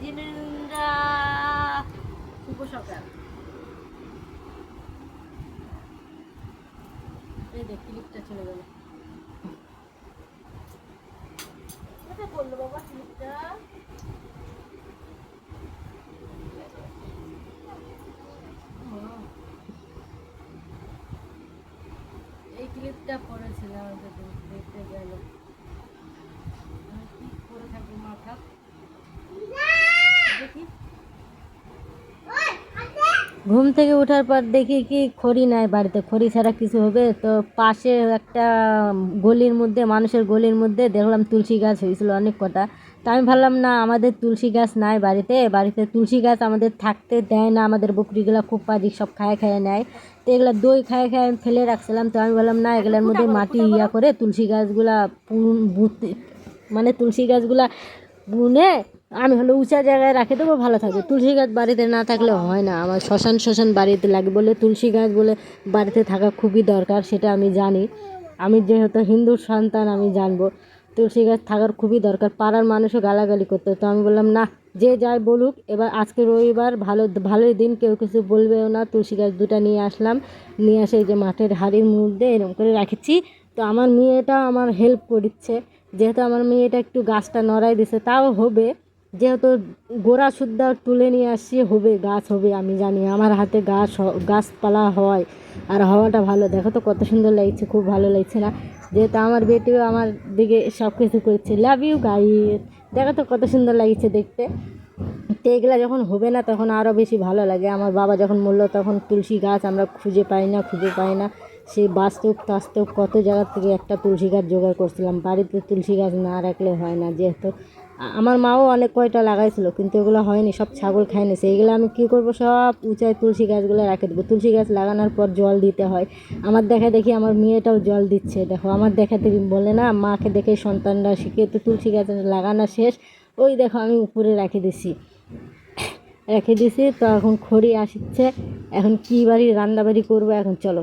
জিমিনরা শুভ সকাল। এই দেখ ক্লিপটা চলে গেল। কোথায় বললো বাবা ক্লিপটা? এই ক্লিপটা পড়েছিল আমাদের দেখতে গেল। কি করে থাকবো মাথা দেখি। ঘুম থেকে ওঠার পর দেখি কি খড়ি নাই বাড়িতে, খড়ি ছাড়া কিছু হবে? তো পাশে একটা গলির মধ্যে, মানুষের গলির মধ্যে দেখলাম তুলসী গাছ হয়েছিল অনেক কটা। তো আমি ভাবলাম না, আমাদের তুলসী গাছ নাই বাড়িতে, বাড়িতে তুলসী গাছ আমাদের থাকতে দেয় না, আমাদের বকরিগুলো খুব পাজি সব খায় খায় নেয়। তো এগুলো দই খায় খায় আমি ফেলে রাখছিলাম। তো আমি বললাম না, এগুলোর মধ্যে মাটি করে তুলসী গাছগুলা মানে তুলসী গাছগুলা বুনে আমি হলো উঁচা জায়গায় রাখে দেবো, ভালো থাকবে। তুলসী গাছ বাড়িতে না থাকলে হয় না, আমার শ্মশান বাড়িতে লাগে বলে তুলসী গাছ বলে বাড়িতে থাকা খুবই দরকার, সেটা আমি জানি। আমি যেহেতু হিন্দুর সন্তান আমি জানবো তুলসী গাছ থাকার খুবই দরকার। পাড়ার মানুষও গালাগালি করতো, তো আমি বললাম না, যে যাই বলুক, এবার আজকে রবিবার ভালোই দিন, কেউ কিছু বলবেও না। তুলসী গাছ দুটা নিয়ে আসলাম, নিয়ে আসে এই যে মাঠের হাড়ির মধ্যে এরকম করে রাখেছি। তো আমার মেয়েটা আমার হেল্প করছে, যেহেতু আমার মেয়েটা একটু গাছটা নড়াই দিছে, তাও হবে, যেহেতু গোড়া সুদ্ধা তুলে নিয়ে আসছি, হবে গাছ হবে, আমি জানি আমার হাতে গাছপালা হয় আর হওয়াটা ভালো। দেখো তো কত সুন্দর লাগছে, খুব ভালো লাগছে না? যেহেতু আমার বেটিও আমার দিকে সব কিছু করছে। লাভ ইউ গাইস, দেখো তো কত সুন্দর লাগছে দেখতে। তো এগুলো যখন হবে না তখন আরও বেশি ভালো লাগে। আমার বাবা যখন মরলো তখন তুলসী গাছ আমরা খুঁজে পাই না, সেই বাস্তব কত জায়গার থেকে একটা তুলসী গাছ জোগাড় করছিলাম। বাড়িতে তুলসী গাছ না রাখলে হয় না, যেহেতু আমার মাও অনেক কয়টা লাগাইছিল, কিন্তু এগুলো হয়নি, সব ছাগল খাই নিয়েছে। এইগুলো আমি কী করবো, সব উঁচায় তুলসী গাছগুলো রেখে দেবো। তুলসী গাছ লাগানোর পর জল দিতে হয়। আমার দেখা দেখি আমার মেয়েটাও জল দিচ্ছে, দেখো আমার দেখা দেখি, বলে না মাকে দেখে সন্তানরা শিখে। তো তুলসী গাছ লাগানো শেষ, ওই দেখো আমি উপরে রেখে দিছি। তো এখন খড়ি আসছে, এখন কী রান্নাবাড়ি করবো, এখন চলো।